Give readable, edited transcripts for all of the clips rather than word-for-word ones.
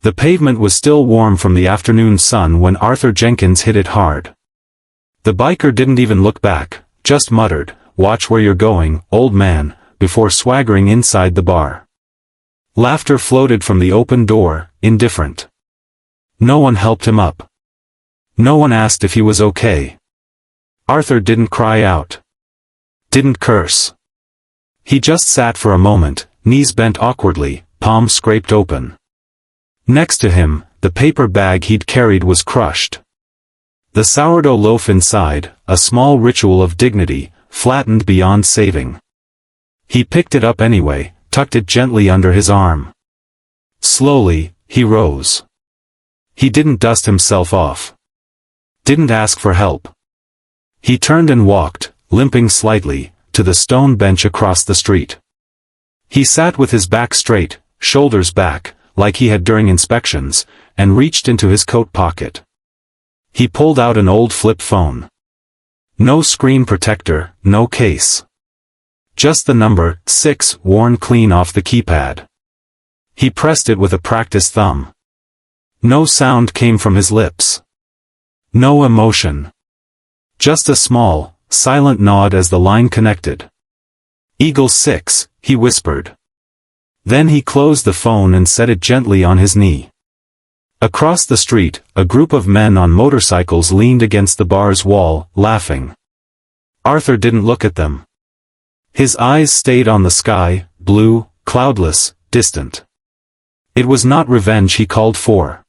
The pavement was still warm from the afternoon sun when Arthur Jenkins hit it hard. The biker didn't even look back, just muttered, "Watch where you're going, old man," before swaggering inside the bar. Laughter floated from the open door, indifferent. No one helped him up. No one asked if he was okay. Arthur didn't cry out. Didn't curse. He just sat for a moment, knees bent awkwardly, palms scraped open. Next to him, the paper bag he'd carried was crushed. The sourdough loaf inside, a small ritual of dignity, flattened beyond saving. He picked it up anyway, tucked it gently under his arm. Slowly, he rose. He didn't dust himself off. Didn't ask for help. He turned and walked, limping slightly, to the stone bench across the street. He sat with his back straight, shoulders back, like he had during inspections, and reached into his coat pocket. He pulled out an old flip phone. No screen protector, no case. Just the number 6 worn clean off the keypad. He pressed it with a practiced thumb. No sound came from his lips. No emotion. Just a small, silent nod as the line connected. "Eagle 6, he whispered. Then he closed the phone and set it gently on his knee. Across the street, a group of men on motorcycles leaned against the bar's wall, laughing. Arthur didn't look at them. His eyes stayed on the sky, blue, cloudless, distant. It was not revenge he called for.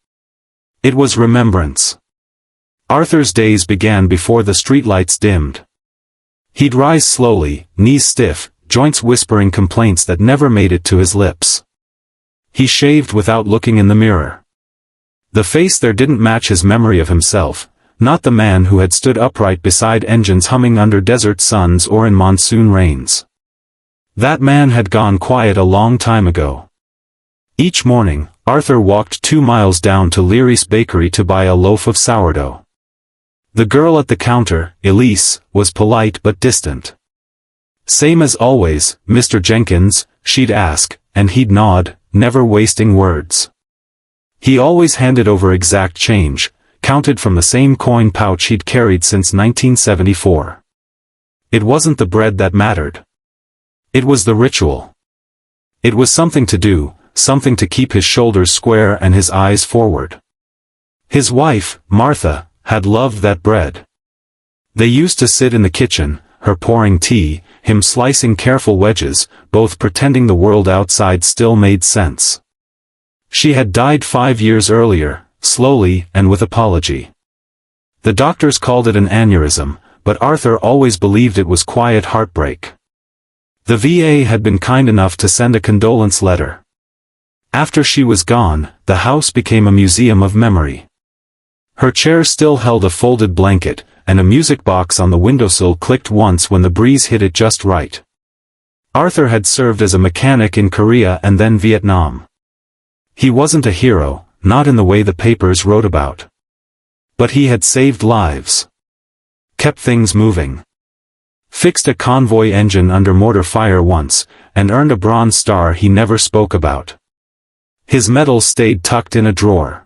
It was remembrance. Arthur's days began before the streetlights dimmed. He'd rise slowly, knees stiff, joints whispering complaints that never made it to his lips. He shaved without looking in the mirror. The face there didn't match his memory of himself, not the man who had stood upright beside engines humming under desert suns or in monsoon rains. That man had gone quiet a long time ago. Each morning, Arthur walked 2 miles down to Leary's bakery to buy a loaf of sourdough. The girl at the counter, Elise, was polite but distant. "Same as always, Mr. Jenkins," she'd ask, and he'd nod, never wasting words. He always handed over exact change, counted from the same coin pouch he'd carried since 1974. It wasn't the bread that mattered. It was the ritual. It was something to do, something to keep his shoulders square and his eyes forward. His wife, Martha, had loved that bread. They used to sit in the kitchen, her pouring tea, him slicing careful wedges, both pretending the world outside still made sense. She had died 5 years earlier, slowly and with apology. The doctors called it an aneurysm, but Arthur always believed it was quiet heartbreak. The VA had been kind enough to send a condolence letter. After she was gone, the house became a museum of memory. Her chair still held a folded blanket, and a music box on the windowsill clicked once when the breeze hit it just right. Arthur had served as a mechanic in Korea and then Vietnam. He wasn't a hero, not in the way the papers wrote about. But he had saved lives. Kept things moving. Fixed a convoy engine under mortar fire once, and earned a Bronze Star he never spoke about. His medals stayed tucked in a drawer.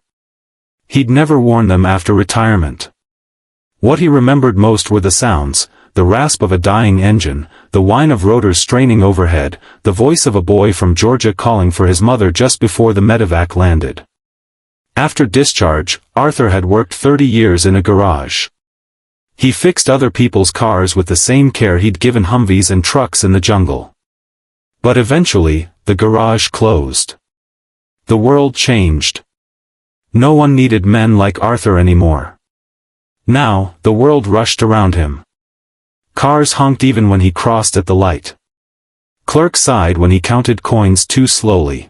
He'd never worn them after retirement. What he remembered most were the sounds, the rasp of a dying engine, the whine of rotors straining overhead, the voice of a boy from Georgia calling for his mother just before the medevac landed. After discharge, Arthur had worked 30 years in a garage. He fixed other people's cars with the same care he'd given Humvees and trucks in the jungle. But eventually, the garage closed. The world changed. No one needed men like Arthur anymore. Now, the world rushed around him. Cars honked even when he crossed at the light. Clerks sighed when he counted coins too slowly.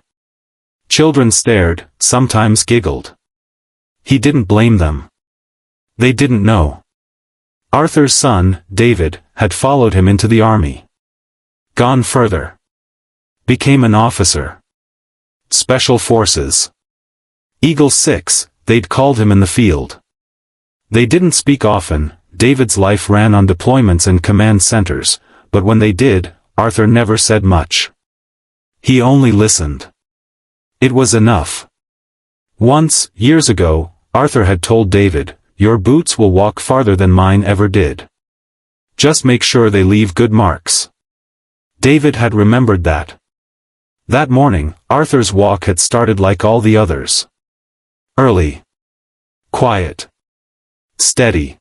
Children stared, sometimes giggled. He didn't blame them. They didn't know. Arthur's son, David, had followed him into the army. Gone further. Became an officer. Special Forces. Eagle 6, they'd called him in the field. They didn't speak often, David's life ran on deployments and command centers, but when they did, Arthur never said much. He only listened. It was enough. Once, years ago, Arthur had told David, "Your boots will walk farther than mine ever did. Just make sure they leave good marks." David had remembered that. That morning, Arthur's walk had started like all the others. Early. Quiet. Steady.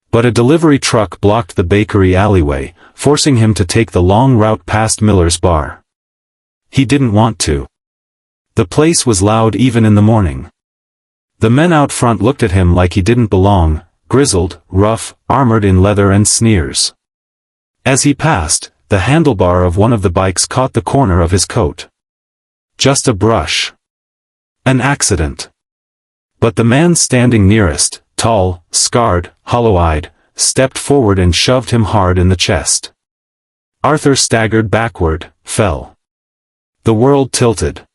But a delivery truck blocked the bakery alleyway, forcing him to take the long route past Miller's bar. He didn't want to. The place was loud even in the morning. The men out front looked at him like he didn't belong, grizzled, rough, armored in leather and sneers. As he passed, the handlebar of one of the bikes caught the corner of his coat. Just a brush. An accident. But the man standing nearest, tall, scarred, hollow-eyed, stepped forward and shoved him hard in the chest. Arthur staggered backward, fell. The world tilted.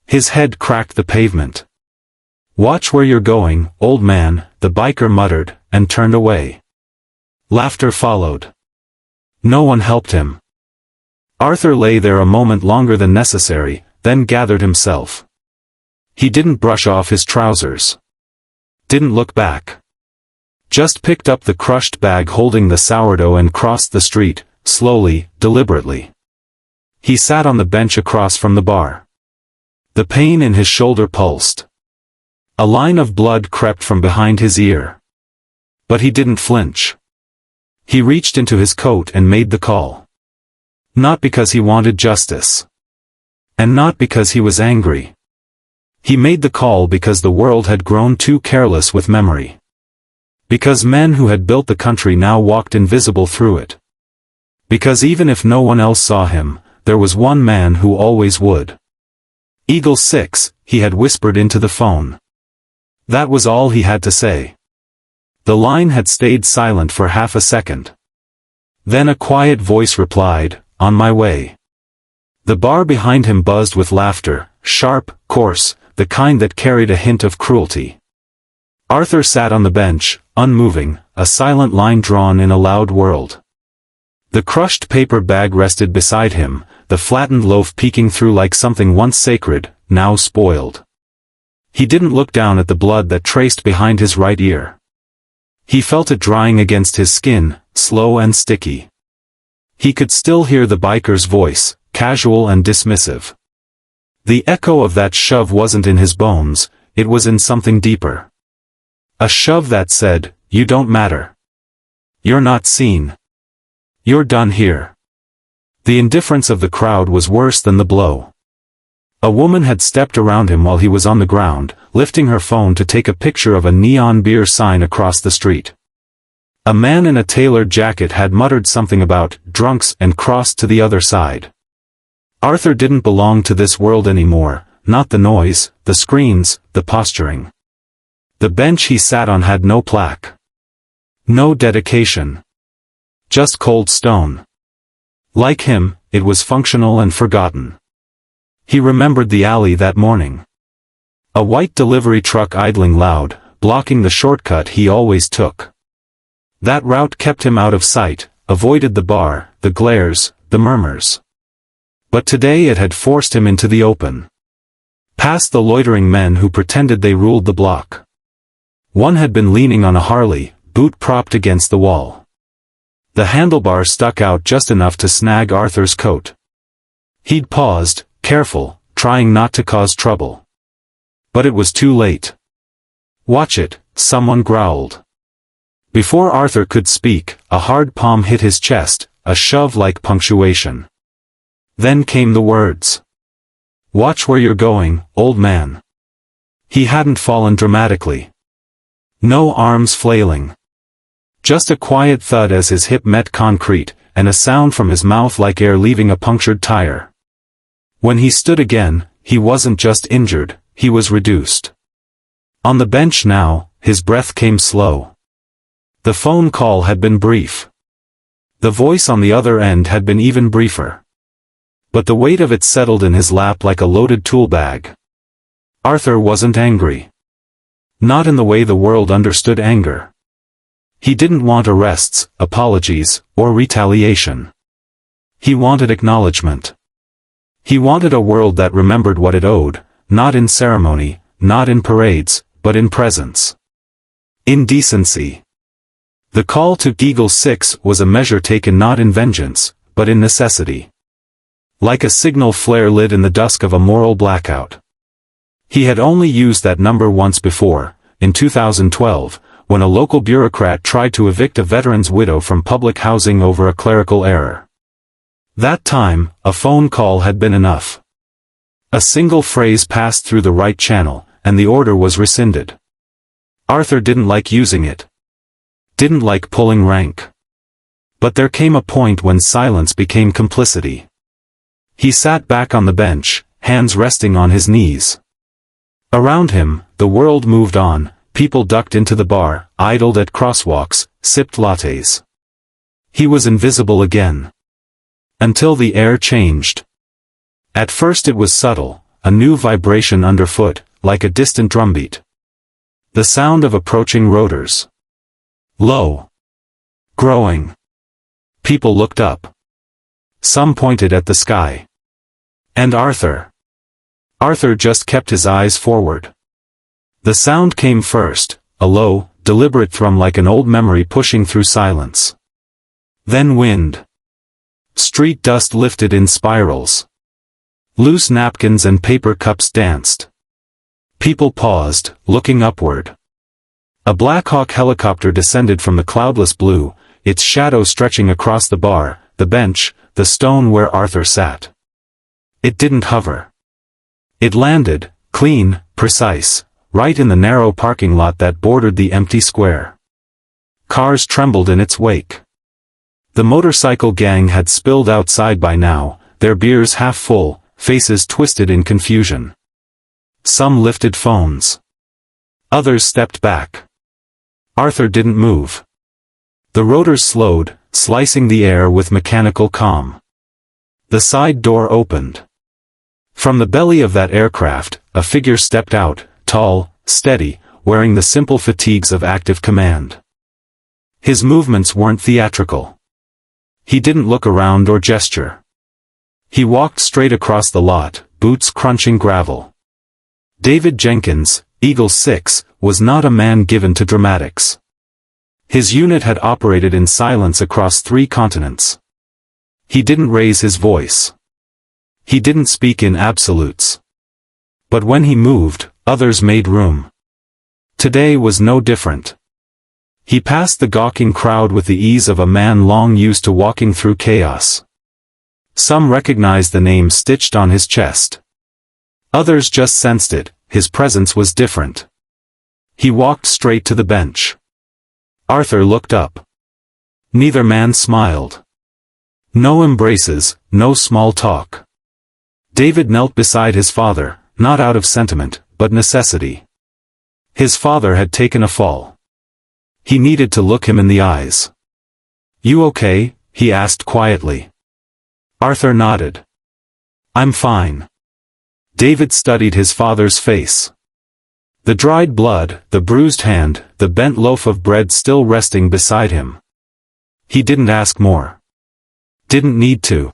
His head cracked the pavement. "Watch where you're going, old man," the biker muttered, and turned away. Laughter followed. No one helped him. Arthur lay there a moment longer than necessary, then gathered himself. He didn't brush off his trousers. Didn't look back. Just picked up the crushed bag holding the sourdough and crossed the street, slowly, deliberately. He sat on the bench across from the bar. The pain in his shoulder pulsed. A line of blood crept from behind his ear. But he didn't flinch. He reached into his coat and made the call. Not because he wanted justice. And not because he was angry. He made the call because the world had grown too careless with memory. Because men who had built the country now walked invisible through it. Because even if no one else saw him, there was one man who always would. Eagle 6, he had whispered into the phone. That was all he had to say. The line had stayed silent for half a second. Then a quiet voice replied, "On my way." The bar behind him buzzed with laughter, sharp, coarse, the kind that carried a hint of cruelty. Arthur sat on the bench, unmoving, a silent line drawn in a loud world. The crushed paper bag rested beside him, the flattened loaf peeking through like something once sacred, now spoiled. He didn't look down at the blood that traced behind his right ear. He felt it drying against his skin, slow and sticky. He could still hear the biker's voice, casual and dismissive. The echo of that shove wasn't in his bones, it was in something deeper. A shove that said, "You don't matter. You're not seen. You're done here." The indifference of the crowd was worse than the blow. A woman had stepped around him while he was on the ground, lifting her phone to take a picture of a neon beer sign across the street. A man in a tailored jacket had muttered something about drunks and crossed to the other side. Arthur didn't belong to this world anymore, not the noise, the screens, the posturing. The bench he sat on had no plaque. No dedication. Just cold stone. Like him, it was functional and forgotten. He remembered the alley that morning. A white delivery truck idling loud, blocking the shortcut he always took. That route kept him out of sight, avoided the bar, the glares, the murmurs. But today it had forced him into the open. Past the loitering men who pretended they ruled the block. One had been leaning on a Harley, boot propped against the wall. The handlebar stuck out just enough to snag Arthur's coat. He'd paused, careful, trying not to cause trouble. But it was too late. "Watch it," someone growled. Before Arthur could speak, a hard palm hit his chest, a shove like punctuation. Then came the words. "Watch where you're going, old man." He hadn't fallen dramatically. No arms flailing. Just a quiet thud as his hip met concrete, and a sound from his mouth like air leaving a punctured tire. When he stood again, he wasn't just injured, he was reduced. On the bench now, his breath came slow. The phone call had been brief. The voice on the other end had been even briefer. But the weight of it settled in his lap like a loaded tool bag. Arthur wasn't angry. Not in the way the world understood anger. He didn't want arrests, apologies, or retaliation. He wanted acknowledgement. He wanted a world that remembered what it owed, not in ceremony, not in parades, but in presence. Indecency. The call to Eagle 6 was a measure taken not in vengeance, but in necessity. Like a signal flare lit in the dusk of a moral blackout. He had only used that number once before, in 2012, when a local bureaucrat tried to evict a veteran's widow from public housing over a clerical error. That time, a phone call had been enough. A single phrase passed through the right channel, and the order was rescinded. Arthur didn't like using it. Didn't like pulling rank. But there came a point when silence became complicity. He sat back on the bench, hands resting on his knees. Around him, the world moved on, people ducked into the bar, idled at crosswalks, sipped lattes. He was invisible again. Until the air changed. At first it was subtle, a new vibration underfoot, like a distant drumbeat. The sound of approaching rotors. Low. Growing. People looked up. Some pointed at the sky. And Arthur. Arthur just kept his eyes forward. The sound came first, a low, deliberate thrum like an old memory pushing through silence. Then wind. Street dust lifted in spirals. Loose napkins and paper cups danced. People paused, looking upward. A Black Hawk helicopter descended from the cloudless blue, its shadow stretching across the bar, the bench, the stone where Arthur sat. It didn't hover. It landed, clean, precise, right in the narrow parking lot that bordered the empty square. Cars trembled in its wake. The motorcycle gang had spilled outside by now, their beers half full, faces twisted in confusion. Some lifted phones. Others stepped back. Arthur didn't move. The rotors slowed, slicing the air with mechanical calm. The side door opened. From the belly of that aircraft, a figure stepped out, tall, steady, wearing the simple fatigues of active command. His movements weren't theatrical. He didn't look around or gesture. He walked straight across the lot, boots crunching gravel. David Jenkins, Eagle 6, was not a man given to dramatics. His unit had operated in silence across 3 continents. He didn't raise his voice. He didn't speak in absolutes. But when he moved, others made room. Today was no different. He passed the gawking crowd with the ease of a man long used to walking through chaos. Some recognized the name stitched on his chest. Others just sensed it, his presence was different. He walked straight to the bench. Arthur looked up. Neither man smiled. No embraces, no small talk. David knelt beside his father, not out of sentiment, but necessity. His father had taken a fall. He needed to look him in the eyes. "You okay?" he asked quietly. Arthur nodded. "I'm fine." David studied his father's face. The dried blood, the bruised hand, the bent loaf of bread still resting beside him. He didn't ask more. Didn't need to.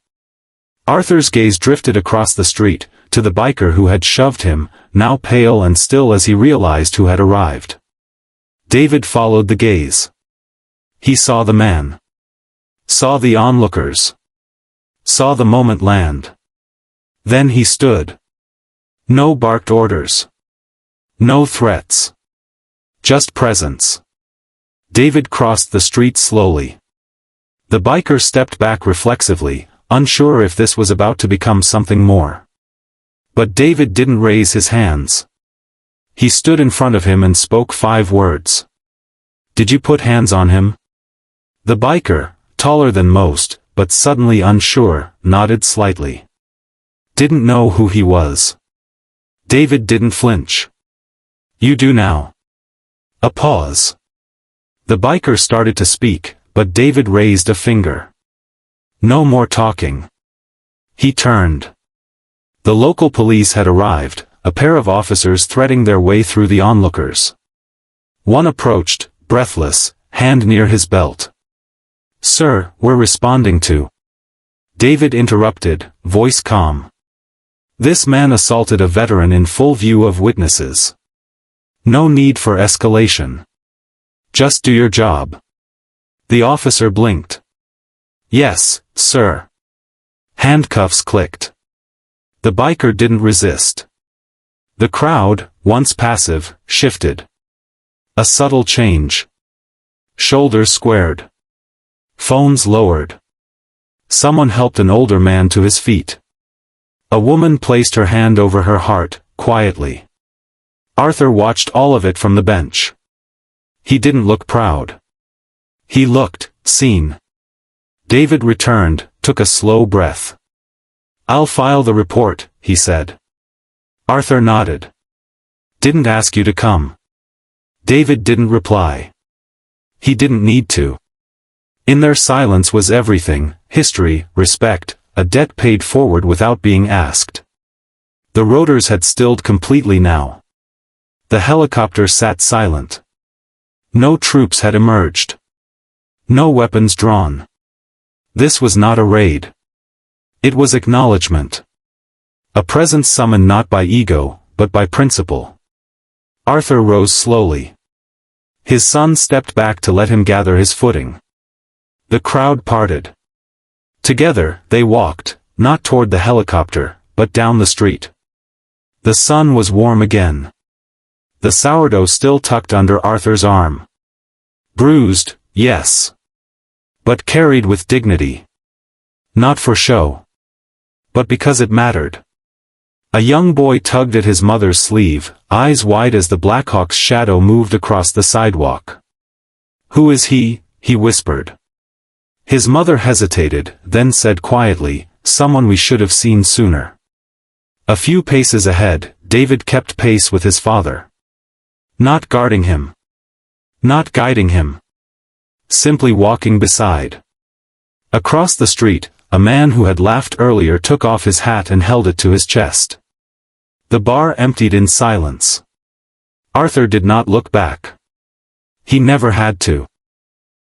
Arthur's gaze drifted across the street, to the biker who had shoved him, now pale and still as he realized who had arrived. David followed the gaze. He saw the man. Saw the onlookers. Saw the moment land. Then he stood. No barked orders. No threats. Just presence. David crossed the street slowly. The biker stepped back reflexively, unsure if this was about to become something more. But David didn't raise his hands. He stood in front of him and spoke 5 words. "Did you put hands on him?" The biker, taller than most, but suddenly unsure, nodded slightly. Didn't know who he was. David didn't flinch. "You do now." A pause. The biker started to speak, but David raised a finger. No more talking. He turned. The local police had arrived, a pair of officers threading their way through the onlookers. One approached, breathless, hand near his belt. "Sir, we're responding to..." David interrupted, voice calm. This man assaulted a veteran in full view of witnesses. No need for escalation. Just do your job. The officer blinked. Yes, sir. Handcuffs clicked. The biker didn't resist. The crowd, once passive, shifted. A subtle change. Shoulders squared. Phones lowered. Someone helped an older man to his feet. A woman placed her hand over her heart, quietly. Arthur watched all of it from the bench. He didn't look proud. He looked seen. David returned, took a slow breath. "I'll file the report," he said. Arthur nodded. "Didn't ask you to come." David didn't reply. He didn't need to. In their silence was everything: history, respect, a debt paid forward without being asked. The rotors had stilled completely now. The helicopter sat silent. No troops had emerged. No weapons drawn. This was not a raid. It was acknowledgement. A presence summoned not by ego, but by principle. Arthur rose slowly. His son stepped back to let him gather his footing. The crowd parted. Together, they walked, not toward the helicopter, but down the street. The sun was warm again. The sourdough still tucked under Arthur's arm. Bruised, yes. But carried with dignity. Not for show. But because it mattered. A young boy tugged at his mother's sleeve, eyes wide as the Blackhawk's shadow moved across the sidewalk. "Who is he?" he whispered. His mother hesitated, then said quietly, "Someone we should have seen sooner." A few paces ahead, David kept pace with his father. Not guarding him. Not guiding him. Simply walking beside. Across the street, a man who had laughed earlier took off his hat and held it to his chest. The bar emptied in silence. Arthur did not look back. He never had to.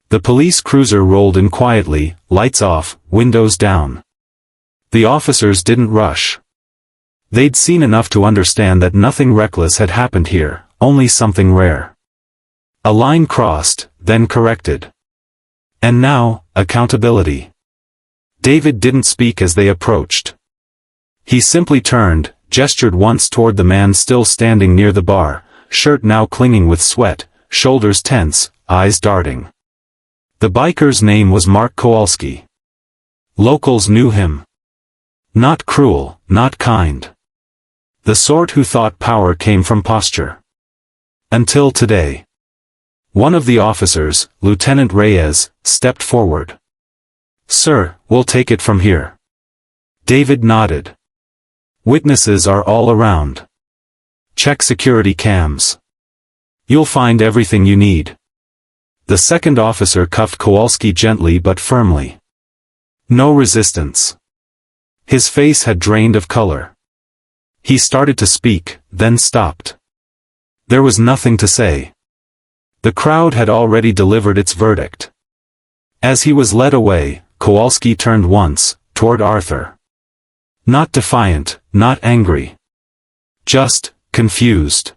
The police cruiser rolled in quietly, lights off, windows down. The officers didn't rush. They'd seen enough to understand that nothing reckless had happened here, only something rare. A line crossed, then corrected. And now, accountability. David didn't speak as they approached. He simply turned, gestured once toward the man still standing near the bar, shirt now clinging with sweat, shoulders tense, eyes darting. The biker's name was Mark Kowalski. Locals knew him. Not cruel, not kind. The sort who thought power came from posture. Until today. One of the officers, Lieutenant Reyes, stepped forward. "Sir, we'll take it from here." David nodded. "Witnesses are all around. Check security cams. You'll find everything you need." The second officer cuffed Kowalski gently but firmly. No resistance. His face had drained of color. He started to speak, then stopped. There was nothing to say. The crowd had already delivered its verdict. As he was led away, Kowalski turned once, toward Arthur. Not defiant, not angry. Just, confused.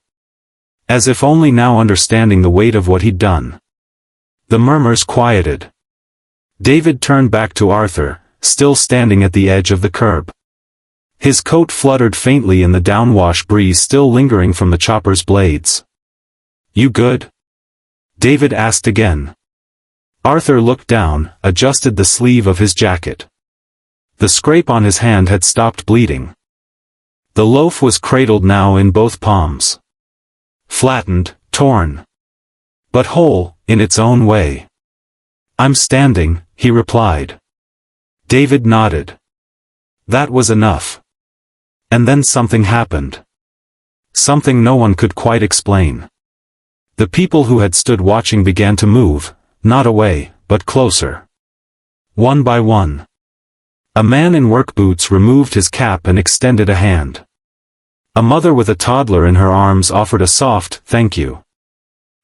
As if only now understanding the weight of what he'd done. The murmurs quieted. David turned back to Arthur, still standing at the edge of the curb. His coat fluttered faintly in the downwash breeze still lingering from the chopper's blades. "You good?" David asked again. Arthur looked down, adjusted the sleeve of his jacket. The scrape on his hand had stopped bleeding. The loaf was cradled now in both palms. Flattened, torn. But whole, in its own way. "I'm standing," he replied. David nodded. That was enough. And then something happened. Something no one could quite explain. The people who had stood watching began to move, not away, but closer. One by one. A man in work boots removed his cap and extended a hand. A mother with a toddler in her arms offered a soft, "Thank you."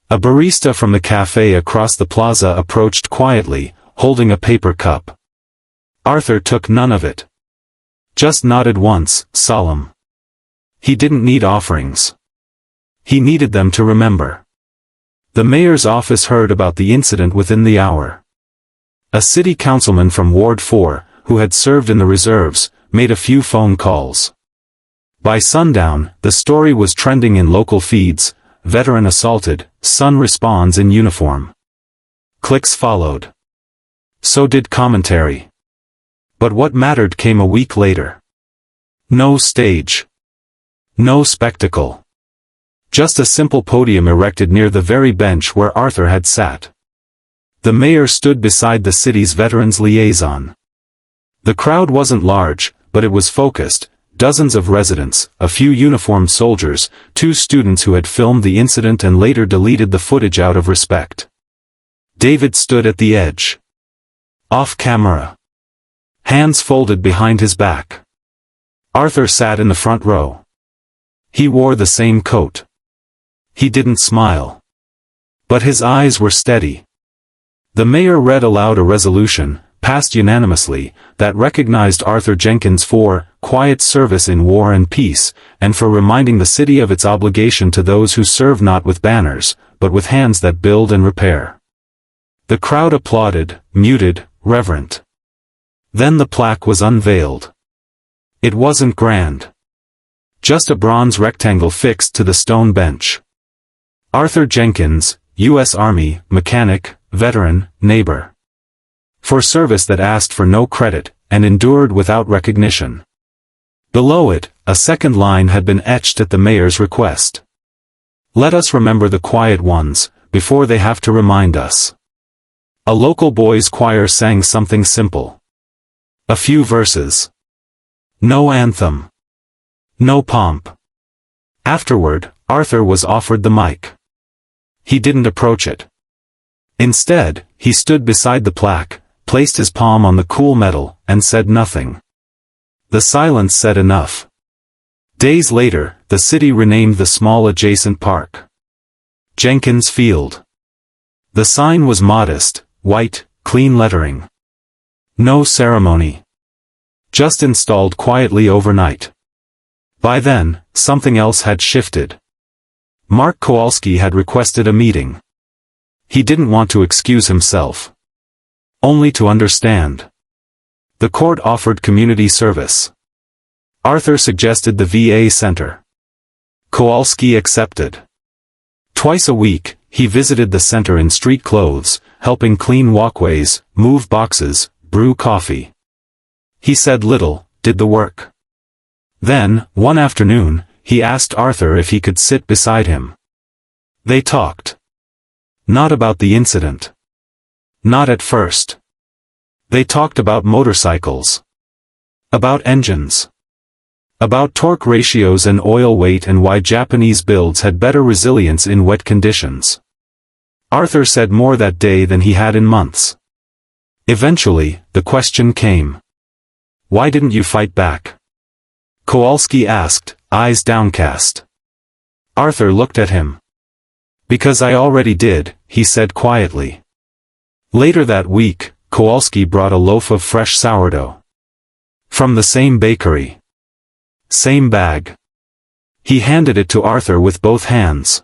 A barista from the cafe across the plaza approached quietly, holding a paper cup. Arthur took none of it. Just nodded once, solemn. He didn't need offerings. He needed them to remember. The mayor's office heard about the incident within the hour. A city councilman from Ward 4, who had served in the reserves, made a few phone calls. By sundown, the story was trending in local feeds: veteran assaulted, son responds in uniform. Clicks followed. So did commentary. But what mattered came a week later. No stage. No spectacle. Just a simple podium erected near the very bench where Arthur had sat. The mayor stood beside the city's veterans liaison. The crowd wasn't large, but it was focused: dozens of residents, a few uniformed soldiers, 2 students who had filmed the incident and later deleted the footage out of respect. David stood at the edge. Off camera. Hands folded behind his back. Arthur sat in the front row. He wore the same coat. He didn't smile. But his eyes were steady. The mayor read aloud a resolution, passed unanimously, that recognized Arthur Jenkins for quiet service in war and peace, and for reminding the city of its obligation to those who serve not with banners, but with hands that build and repair. The crowd applauded, muted, reverent. Then the plaque was unveiled. It wasn't grand. Just a bronze rectangle fixed to the stone bench. Arthur Jenkins, U.S. Army, mechanic, veteran, neighbor. For service that asked for no credit, and endured without recognition. Below it, a second line had been etched at the mayor's request. Let us remember the quiet ones, before they have to remind us. A local boys' choir sang something simple. A few verses. No anthem. No pomp. Afterward, Arthur was offered the mic. He didn't approach it. Instead, he stood beside the plaque, placed his palm on the cool metal, and said nothing. The silence said enough. Days later, the city renamed the small adjacent park Jenkins Field. The sign was modest, white, clean lettering. No ceremony. Just installed quietly overnight. By then, something else had shifted. Mark Kowalski had requested a meeting. He didn't want to excuse himself. Only to understand. The court offered community service. Arthur suggested the VA center. Kowalski accepted. Twice a week, he visited the center in street clothes, helping clean walkways, move boxes, brew coffee. He said little, did the work. Then, one afternoon, he asked Arthur if he could sit beside him. They talked. Not about the incident. Not at first. They talked about motorcycles. About engines. About torque ratios and oil weight and why Japanese builds had better resilience in wet conditions. Arthur said more that day than he had in months. Eventually, the question came. Why didn't you fight back? Kowalski asked, eyes downcast. Arthur looked at him. Because I already did, he said quietly. Later that week, Kowalski brought a loaf of fresh sourdough. From the same bakery. Same bag. He handed it to Arthur with both hands.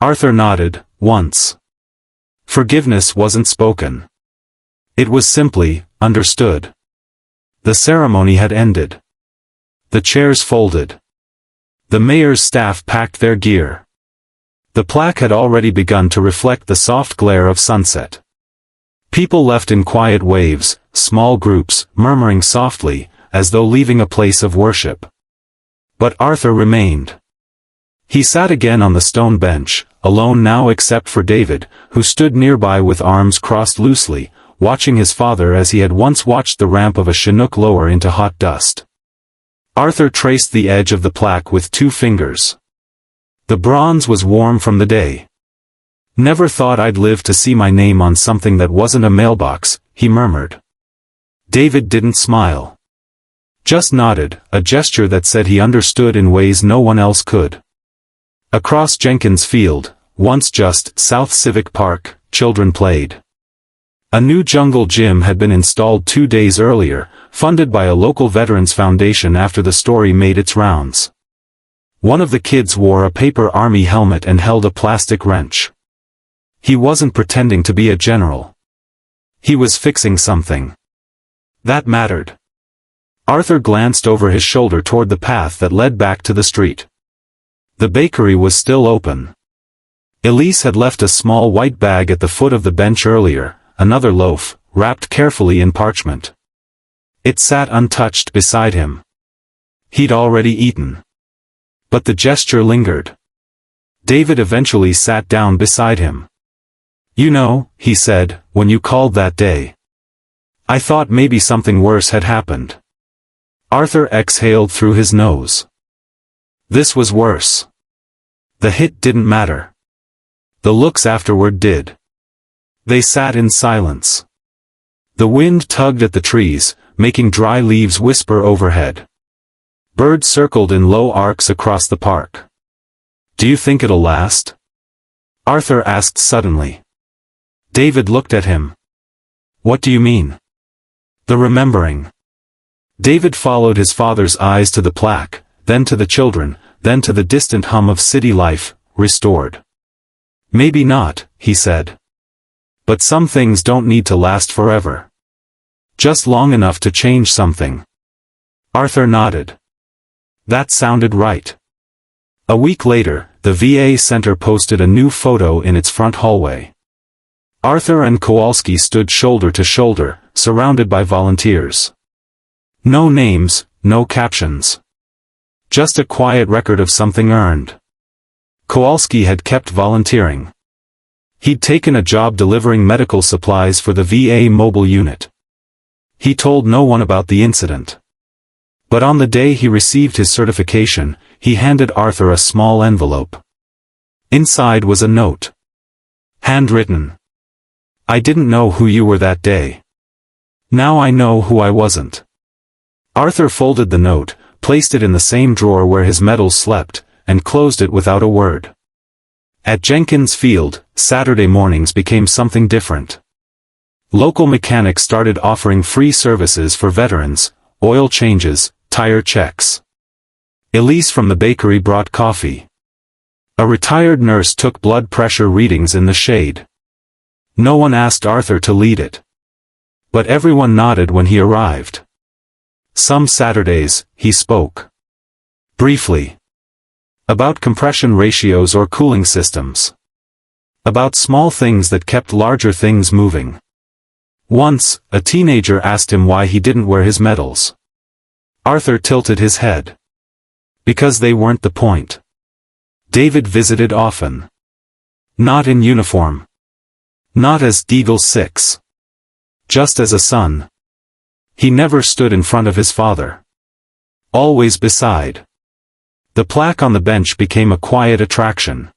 Arthur nodded, once. Forgiveness wasn't spoken. It was simply, understood. The ceremony had ended. The chairs folded. The mayor's staff packed their gear. The plaque had already begun to reflect the soft glare of sunset. People left in quiet waves, small groups, murmuring softly, as though leaving a place of worship. But Arthur remained. He sat again on the stone bench, alone now except for David, who stood nearby with arms crossed loosely, watching his father as he had once watched the ramp of a Chinook lower into hot dust. Arthur traced the edge of the plaque with 2 fingers. The bronze was warm from the day. Never thought I'd live to see my name on something that wasn't a mailbox, he murmured. David didn't smile. Just nodded, a gesture that said he understood in ways no one else could. Across Jenkins Field, once just South Civic Park, children played. A new jungle gym had been installed 2 days earlier, funded by a local veterans foundation after the story made its rounds. One of the kids wore a paper army helmet and held a plastic wrench. He wasn't pretending to be a general. He was fixing something. That mattered. Arthur glanced over his shoulder toward the path that led back to the street. The bakery was still open. Elise had left a small white bag at the foot of the bench earlier, another loaf, wrapped carefully in parchment. It sat untouched beside him. He'd already eaten. But the gesture lingered. David eventually sat down beside him. "You know," he said, "when you called that day, I thought maybe something worse had happened." Arthur exhaled through his nose. This was worse. The hit didn't matter. The looks afterward did. They sat in silence. The wind tugged at the trees, making dry leaves whisper overhead. Birds circled in low arcs across the park. "Do you think it'll last?" Arthur asked suddenly. David looked at him. "What do you mean?" "The remembering." David followed his father's eyes to the plaque, then to the children, then to the distant hum of city life, restored. "Maybe not," he said. "But some things don't need to last forever. Just long enough to change something." Arthur nodded. That sounded right. A week later, the VA Center posted a new photo in its front hallway. Arthur and Kowalski stood shoulder to shoulder, surrounded by volunteers. No names, no captions. Just a quiet record of something earned. Kowalski had kept volunteering. He'd taken a job delivering medical supplies for the VA mobile unit. He told no one about the incident. But on the day he received his certification, he handed Arthur a small envelope. Inside was a note. Handwritten. "I didn't know who you were that day. Now I know who I wasn't." Arthur folded the note, placed it in the same drawer where his medals slept, and closed it without a word. At Jenkins Field, Saturday mornings became something different. Local mechanics started offering free services for veterans, oil changes, tire checks. Elise from the bakery brought coffee. A retired nurse took blood pressure readings in the shade. No one asked Arthur to lead it. But everyone nodded when he arrived. Some Saturdays, he spoke. Briefly. About compression ratios or cooling systems. About small things that kept larger things moving. Once, a teenager asked him why he didn't wear his medals. Arthur tilted his head. Because they weren't the point. David visited often. Not in uniform. Not as Deagle 6. Just as a son. He never stood in front of his father. Always beside. The plaque on the bench became a quiet attraction.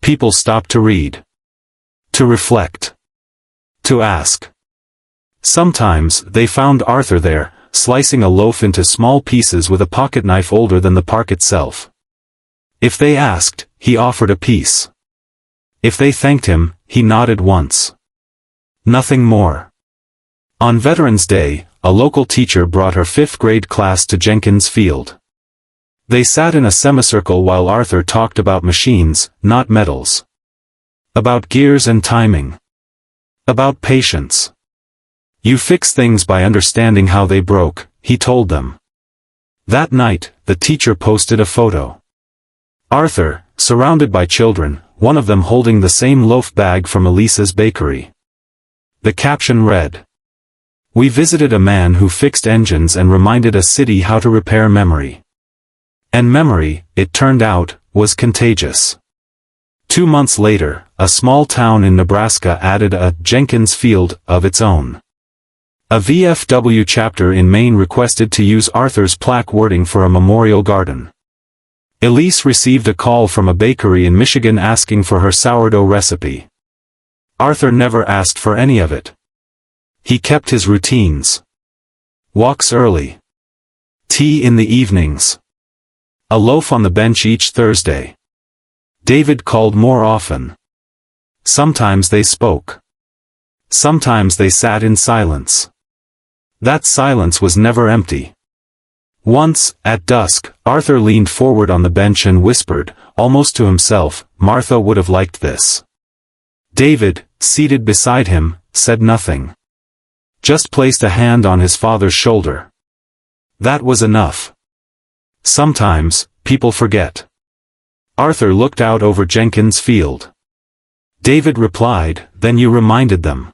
People stopped to read. To reflect. To ask. Sometimes they found Arthur there, slicing a loaf into small pieces with a pocketknife older than the park itself. If they asked, he offered a piece. If they thanked him, he nodded once. Nothing more. On Veterans Day, a local teacher brought her 5th grade class to Jenkins Field. They sat in a semicircle while Arthur talked about machines, not metals. About gears and timing. About patience. You fix things by understanding how they broke, he told them. That night, the teacher posted a photo. Arthur, surrounded by children, one of them holding the same loaf bag from Elisa's bakery. The caption read, "We visited a man who fixed engines and reminded a city how to repair memory." And memory, it turned out, was contagious. 2 months later, a small town in Nebraska added a Jenkins Field of its own. A VFW chapter in Maine requested to use Arthur's plaque wording for a memorial garden. Elise received a call from a bakery in Michigan asking for her sourdough recipe. Arthur never asked for any of it. He kept his routines. Walks early. Tea in the evenings. A loaf on the bench each Thursday. David called more often. Sometimes they spoke. Sometimes they sat in silence. That silence was never empty. Once, at dusk, Arthur leaned forward on the bench and whispered, almost to himself, "Martha would have liked this." David, seated beside him, said nothing. Just placed a hand on his father's shoulder. That was enough. Sometimes, people forget. Arthur looked out over Jenkins' field. David replied, "Then you reminded them."